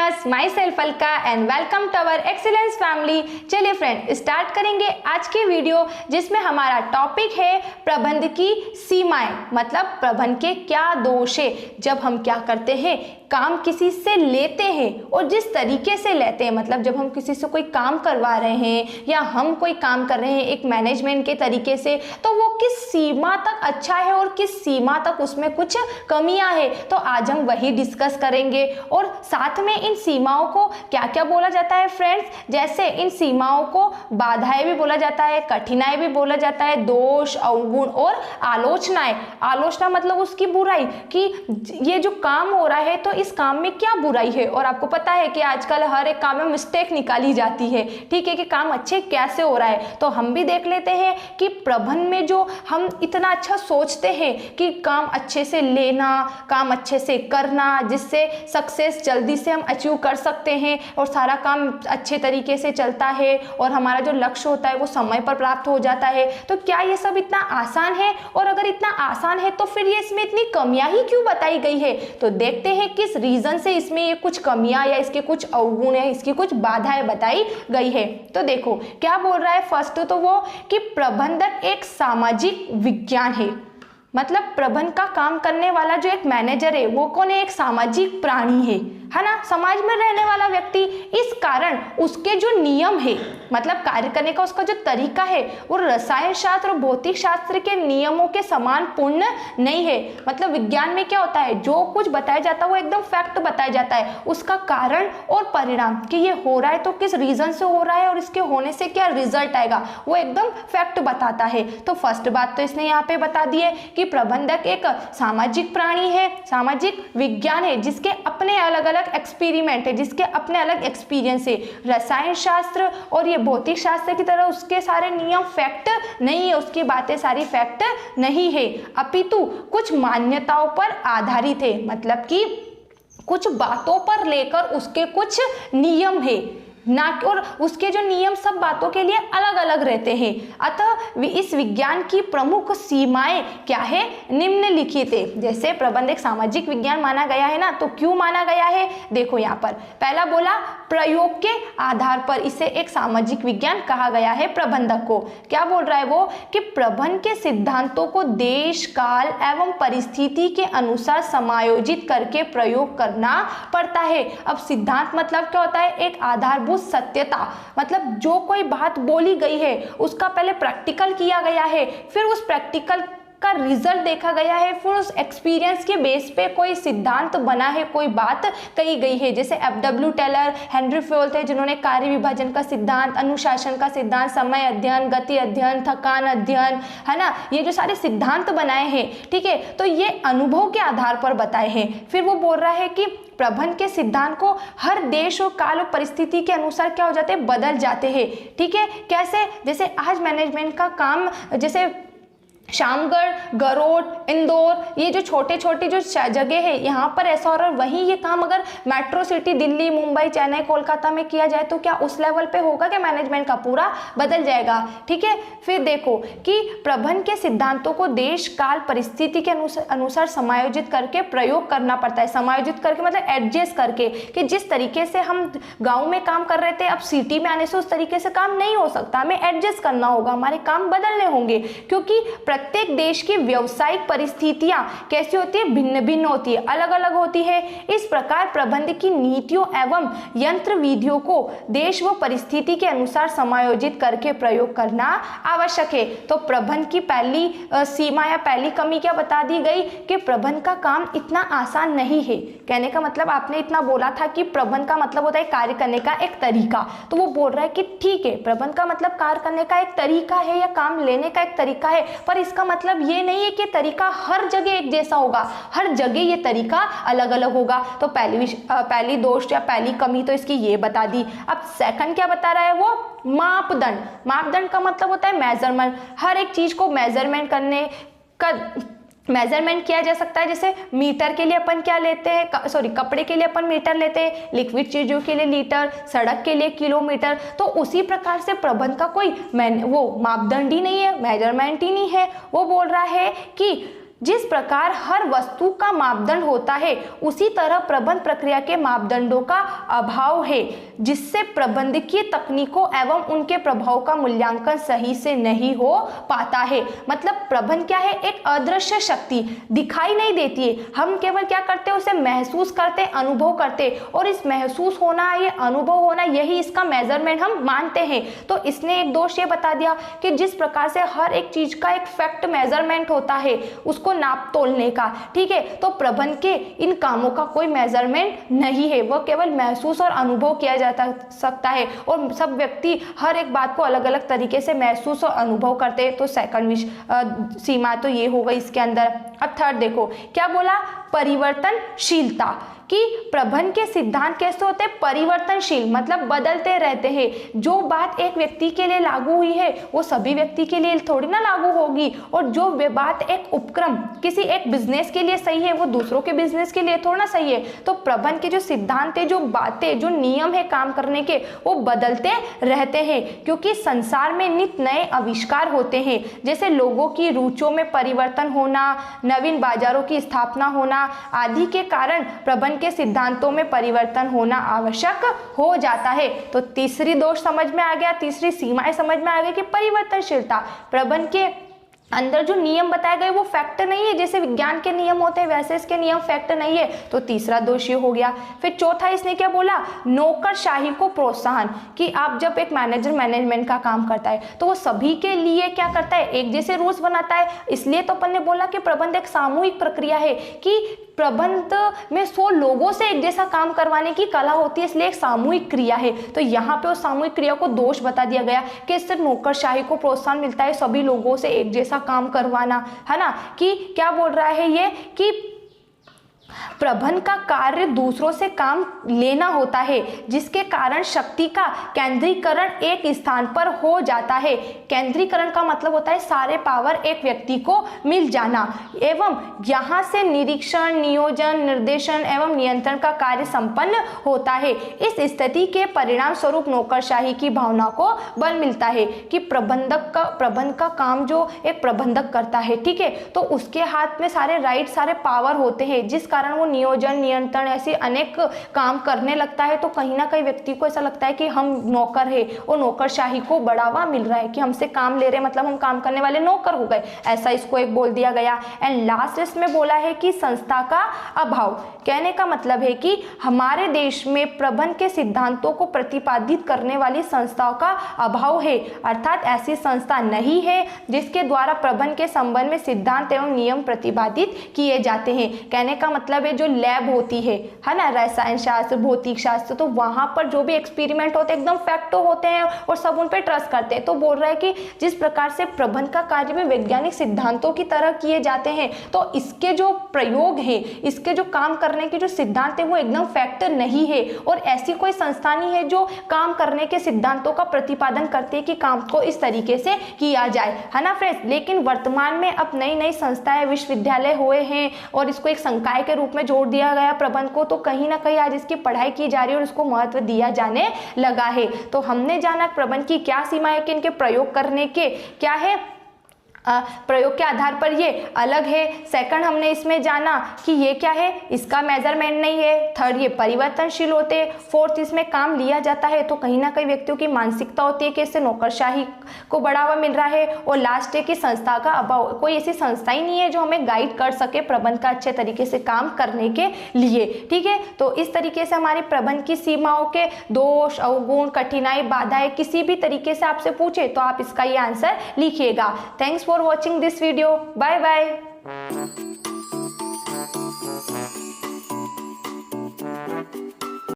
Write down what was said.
Friends, myself Alka and welcome to our excellence family. चलिए friend, start करेंगे आज की वीडियो, जिसमें हमारा टॉपिक है प्रबंध की सीमाएं। मतलब प्रबंध के क्या दोष है जब हम क्या करते हैं, काम किसी से लेते हैं और जिस तरीके से लेते हैं। मतलब जब हम किसी से कोई काम करवा रहे हैं या हम कोई काम कर रहे हैं एक मैनेजमेंट के तरीके से, तो वो किस सीमा तक अच्छा है और किस सीमा तक उसमें कुछ कमियां है, तो आज हम वही डिस्कस करेंगे। और साथ में इन सीमाओं को क्या क्या बोला जाता है फ्रेंड्स, जैसे इन सीमाओं को बाधाएं भी बोला जाता है, कठिनाई भी बोला जाता है, दोष, अवगुण और आलोचनाएं। आलोचना मतलब उसकी बुराई, कि ये जो काम हो रहा है तो इस काम में क्या बुराई है। और आपको पता है कि आजकल हर एक काम में मिस्टेक निकाली जाती है, ठीक है, कि काम अच्छे कैसे हो रहा है। तो हम भी देख लेते हैं कि प्रबंध में जो हम इतना अच्छा सोचते हैं कि काम अच्छे से लेना, काम अच्छे से करना, जिससे सक्सेस जल्दी से हम अचीव कर सकते हैं और सारा काम अच्छे तरीके से चलता है और हमारा जो लक्ष्य होता है वो समय पर प्राप्त हो जाता है। तो क्या ये सब इतना आसान है? और अगर इतना आसान है तो फिर ये इसमें इतनी कमियां ही क्यों बताई गई है? तो देखते हैं किस रीजन से इसमें ये कुछ कमियां या इसके कुछ अवगुण है, इसकी कुछ बाधाएं बताई गई है। तो देखो क्या बोल रहा है फर्स्ट, तो वो कि प्रबंधक एक सामाजिक विज्ञान है। मतलब प्रबंध का काम करने वाला जो एक मैनेजर है वो कौन है? एक सामाजिक प्राणी है ना, समाज में रहने वाला व्यक्ति। इस कारण उसके जो नियम है, मतलब कार्य करने का उसका जो तरीका है, वो रसायन शास्त्र और भौतिक शास्त्र के नियमों के समान पूर्ण नहीं है। मतलब विज्ञान में क्या होता है, जो कुछ बताया जाता है वो एकदम फैक्ट बताया जाता है, उसका कारण और परिणाम कि ये हो रहा है तो किस रीजन से हो रहा है और इसके होने से क्या रिजल्ट आएगा, वो एकदम फैक्ट बताता है। तो फर्स्ट बात तो इसने यहाँ पे बता दी है कि प्रबंधक एक सामाजिक प्राणी है, सामाजिक विज्ञान है, जिसके अपने अलग अलग एक्सपेरिमेंट है, जिसके अपने अलग एक्सपीरियंस है। रसायन शास्त्र और ये भौतिक शास्त्र की तरह उसके सारे नियम फैक्ट नहीं है, उसकी बातें सारी फैक्ट नहीं है, अपितु कुछ मान्यताओं पर आधारित है। मतलब कि कुछ बातों पर लेकर उसके कुछ नियम है ना, और उसके जो नियम सब बातों के लिए अलग अलग रहते हैं। अतः इस विज्ञान की प्रमुख सीमाएं क्या है, निम्नलिखित है। जैसे प्रबंध एक सामाजिक विज्ञान माना गया है ना, तो क्यों माना गया है? देखो यहाँ पर पहला बोला प्रयोग के आधार पर इसे एक सामाजिक विज्ञान कहा गया है। प्रबंधक को क्या बोल रहा है वो, कि प्रबंध के सिद्धांतों को देश, काल एवं परिस्थिति के अनुसार समायोजित करके प्रयोग करना पड़ता है। अब सिद्धांत मतलब क्या होता है, एक आधारभूत सत्यता। मतलब जो कोई बात बोली गई है उसका पहले प्रैक्टिकल किया गया है, फिर उस प्रैक्टिकल का रिजल्ट देखा गया है, फिर उस एक्सपीरियंस के बेस पे कोई सिद्धांत बना है, कोई बात कही गई है। जैसे FW टेलर, हेनरी फॉल थे जिन्होंने कार्य विभाजन का सिद्धांत, अनुशासन का सिद्धांत, समय अध्ययन, गति अध्ययन, थकान अध्ययन, है ना, ये जो सारे सिद्धांत बनाए हैं, ठीक है, तो ये अनुभव के आधार पर बताए हैं। फिर वो बोल रहा है कि प्रबंध के सिद्धांत को हर देश और काल और परिस्थिति के अनुसार क्या हो जाते हैं, बदल जाते हैं। ठीक है, कैसे? जैसे आज मैनेजमेंट का काम, जैसे शामगढ़, गरोड, इंदौर, ये जो छोटे छोटे जो जगह है यहाँ पर ऐसा हो रहा है, वहीं ये काम अगर मेट्रो सिटी दिल्ली, मुंबई, चेन्नई, कोलकाता में किया जाए तो क्या उस लेवल पे होगा? क्या मैनेजमेंट का पूरा बदल जाएगा। ठीक है, फिर देखो कि प्रबंध के सिद्धांतों को देश, काल, परिस्थिति के अनुसार समायोजित करके प्रयोग करना पड़ता है। समायोजित करके मतलब एडजस्ट करके, कि जिस तरीके से हम गाँव में काम कर रहे थे, अब सिटी में आने से उस तरीके से काम नहीं हो सकता, हमें एडजस्ट करना होगा, हमारे काम बदलने होंगे, क्योंकि प्रत्येक देश की व्यावसायिक परिस्थितियां कैसी होती है, भिन्न भिन्न होती है, अलग अलग होती है। इस प्रकार प्रबंध की नीतियों एवं यंत्र विधियों को देश व परिस्थिति के अनुसार समायोजित करके प्रयोग करना आवश्यक है। तो प्रबंध की पहली सीमा या पहली कमी क्या बता दी गई, कि प्रबंध का काम इतना आसान नहीं है। कहने का मतलब आपने इतना बोला था कि प्रबंध का मतलब होता है कार्य करने का एक तरीका, तो वो बोल रहा है कि ठीक है, प्रबंध का मतलब कार्य करने का एक तरीका है या काम लेने का एक तरीका है, पर इसका मतलब ये नहीं है कि तरीका हर जगह एक जैसा होगा, हर जगह ये तरीका अलग अलग होगा। तो पहली दोष या पहली कमी तो इसकी ये बता दी। अब सेकंड क्या बता रहा है वो, मापदंड। मापदंड का मतलब होता है मेजरमेंट। हर एक चीज को मेजरमेंट करने का मेजरमेंट किया जा सकता है। जैसे मीटर के लिए अपन क्या लेते हैं, सॉरी कपड़े के लिए अपन मीटर लेते हैं, लिक्विड चीजों के लिए लीटर, सड़क के लिए किलोमीटर। तो उसी प्रकार से प्रबंध का कोई वो मापदंड ही नहीं है, मेजरमेंट ही नहीं है। वो बोल रहा है कि जिस प्रकार हर वस्तु का मापदंड होता है उसी तरह प्रबंध प्रक्रिया के मापदंडों का अभाव है, जिससे प्रबंधकीय तकनीकों एवं उनके प्रभाव का मूल्यांकन सही से नहीं हो पाता है। मतलब प्रबंध क्या है, एक अदृश्य शक्ति, दिखाई नहीं देती है, हम केवल क्या करते हैं, उसे महसूस करते, अनुभव करते, और इस महसूस होना, ये अनुभव होना, यही इसका मेजरमेंट हम मानते हैं। तो इसने एक दोष ये बता दिया कि जिस प्रकार से हर एक चीज का एक फैक्ट मेजरमेंट होता है उसको नाप तोलने का, ठीक है, तो प्रबंध के इन कामों का कोई मेजरमेंट नहीं है, वह केवल महसूस और अनुभव किया जा सकता है, और सब व्यक्ति हर एक बात को अलग अलग तरीके से महसूस और अनुभव करते हैं। तो सेकंड सीमा तो ये हो गई इसके अंदर। अब थर्ड देखो क्या बोला, परिवर्तनशीलता, कि प्रबंध के सिद्धांत कैसे होते हैं, परिवर्तनशील, मतलब बदलते रहते हैं। जो बात एक व्यक्ति के लिए लागू हुई है वो सभी व्यक्ति के लिए थोड़ी ना लागू होगी, और जो बात एक उपक्रम किसी एक बिजनेस के लिए सही है वो दूसरों के बिजनेस के लिए थोड़ा ना सही है। तो प्रबंध के जो सिद्धांत है, जो बातें, जो नियम है काम करने के, वो बदलते रहते हैं, क्योंकि संसार में नित्य नए आविष्कार होते हैं, जैसे लोगों की रुचियों में परिवर्तन होना, नवीन बाजारों की स्थापना होना आदि के कारण प्रबंध के सिद्धांतों में परिवर्तन होना आवश्यक हो जाता है। तो तीसरी दोष समझ में आ गया, तीसरी सीमाएं समझ में आ गई कि परिवर्तनशीलता, प्रबंध के अंदर जो नियम बताए गए वो फैक्ट नहीं है, जैसे विज्ञान के नियम होते हैं वैसे इसके नियम फैक्ट नहीं है। तो तीसरा दोष ये हो गया। फिर चौथा इसने क्या बोला, नौकरशाही को प्रोत्साहन, कि आप जब एक मैनेजर मैनेजमेंट का काम करता है तो वो सभी के लिए क्या करता है, एक जैसे रूल्स बनाता है। इसलिए तो अपन ने बोला कि प्रबंध एक सामूहिक प्रक्रिया है, कि प्रबंध में 100 लोगों से एक जैसा काम करवाने की कला होती है, इसलिए एक सामूहिक क्रिया है। तो यहाँ पे उस सामूहिक क्रिया को दोष बता दिया गया कि इससे नौकरशाही को प्रोत्साहन मिलता है, सभी लोगों से एक जैसा काम करवाना, है ना। कि क्या बोल रहा है ये, कि प्रबंध का कार्य दूसरों से काम लेना होता है, जिसके कारण शक्ति का केंद्रीकरण एक स्थान पर हो जाता है। केंद्रीकरण का मतलब होता है सारे पावर एक व्यक्ति को मिल जाना, एवं यहाँ से निरीक्षण, नियोजन, निर्देशन एवं नियंत्रण का कार्य संपन्न होता है। इस स्थिति के परिणाम स्वरूप नौकरशाही की भावना को बल मिलता है, कि प्रबंध का काम जो एक प्रबंधक करता है, ठीक है, तो उसके हाथ में सारे राइट, सारे पावर होते हैं, जिस कारण वो नियोजन, नियंत्रण ऐसे अनेक काम करने लगता है। तो कहीं ना कहीं व्यक्ति को ऐसा लगता है कि हम नौकर है, और नौकरशाही को बढ़ावा मिल रहा है, कि हमसे काम ले रहे, मतलब हम काम करने वाले नौकर हो गए, ऐसा इसको एक बोल दिया गया। एंड लास्ट इसमें बोला है कि संस्था का अभाव, कहने का मतलब है कि हमारे देश में प्रबंध के सिद्धांतों को प्रतिपादित करने वाली संस्थाओं का अभाव है, अर्थात ऐसी संस्था नहीं है जिसके द्वारा प्रबंध के संबंध में सिद्धांत एवं नियम प्रतिपादित किए जाते हैं। कहने का मतलब है जो लैब होती है ना, रसायन शास्त्र, भौतिक शास्त्र, तो वहां पर जो भी एक्सपेरिमेंट होते हैं एकदम फैक्ट होते हैं और सब उन पे ट्रस्ट करते हैं। तो बोल रहा है कि जिस प्रकार से प्रबंध का कार्य में वैज्ञानिक सिद्धांतों की तरह किए जाते हैं, तो इसके जो प्रयोग है, इसके जो काम करने के जो सिद्धांत है वो एकदम फैक्ट नहीं है, और ऐसी कोई संस्था नहीं है जो काम करने के सिद्धांतों का प्रतिपादन करते हैं कि काम को इस तरीके से किया जाए, है ना फ्रेंड्स। लेकिन वर्तमान में अब नई नई संस्थाएं, विश्वविद्यालय हुए हैं और इसको एक संकाय के रूप में जोड़ दिया गया प्रबंध को, तो कहीं ना कहीं आज इसकी पढ़ाई की जा रही है और इसको महत्व दिया जाने लगा है। तो हमने जाना प्रबंध की क्या सीमा है, कि इनके प्रयोग करने के क्या है, प्रयोग के आधार पर ये अलग है। सेकंड हमने इसमें जाना कि ये क्या है, इसका मेजरमेंट नहीं है। थर्ड ये परिवर्तनशील होते हैं। फोर्थ इसमें काम लिया जाता है, तो कहीं ना कहीं व्यक्तियों की मानसिकता होती है कि इससे नौकरशाही को बढ़ावा मिल रहा है। और लास्ट है कि संस्था का अभाव, कोई ऐसी संस्था ही नहीं है जो हमें गाइड कर सके प्रबंध का अच्छे तरीके से काम करने के लिए, ठीक है। तो इस तरीके से हमारी प्रबंध की सीमाओं के दोष, अवगुण, कठिनाई, बाधाएं किसी भी तरीके से आपसे पूछे तो आप इसका ये आंसर लिखिएगा। Thanks for watching this video. Bye bye.